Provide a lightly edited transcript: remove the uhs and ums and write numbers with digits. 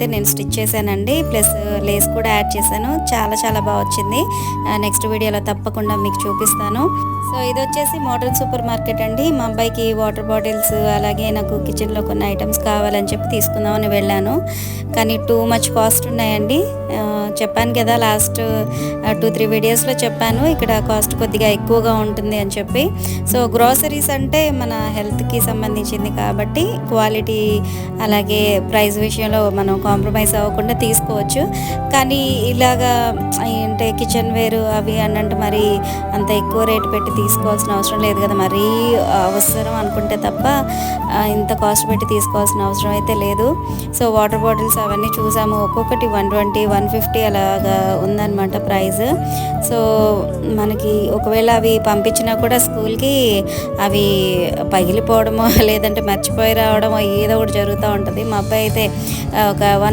అయితే నేను స్టిచ్ చేశానండి. ప్లస్ లేస్ కూడా యాడ్ చేశాను. చాలా చాలా బాగా వచ్చింది. నెక్స్ట్ వీడియోలో తప్పకుండా మీకు చూపిస్తాను. సో ఇది వచ్చేసి మోడర్న్ సూపర్ మార్కెట్ అండి. మా అబ్బాయికి వాటర్ బాటిల్స్ అలాగే నాకు కిచెన్లో కొన్ని ఐటమ్స్ కావాలని చెప్పి తీసుకుందామని వెళ్ళాను. కానీ టూ మచ్ కాస్ట్ ఉన్నాయండి. చెప్పాను కదా లాస్ట్ 2-3 వీడియోస్లో చెప్పాను ఇక్కడ కాస్ట్ కొద్దిగా ఎక్కువగా ఉంటుంది అని చెప్పి. సో గ్రోసరీస్ అంటే మన హెల్త్కి సంబంధించింది కాబట్టి క్వాలిటీ అలాగే ప్రైస్ విషయంలో మనం కాంప్రమైజ్ అవ్వకుండా తీసుకోవచ్చు. కానీ ఇలాగా అంటే కిచెన్ వేరు అవి అన్నంటే మరి అంత ఎక్కువ రేటు పెట్టి తీసుకోవాల్సిన అవసరం లేదు కదా. మరీ అవసరం అనుకుంటే తప్ప ఇంత కాస్ట్ పెట్టి తీసుకోవాల్సిన అవసరం అయితే లేదు. సో వాటర్ బాటిల్స్ అవన్నీ చూసాము. ఒక్కొక్కటి 120, 150 అలాగా ఉందన్నమాట ప్రైస్. సో మనకి ఒకవేళ అవి పంపించినా కూడా స్కూల్కి అవి పగిలిపోవడమో లేదంటే మర్చిపోయి రావడమో ఏదో ఒకటి జరుగుతూ ఉంటుంది. మా అబ్బాయి అయితే ఒక 1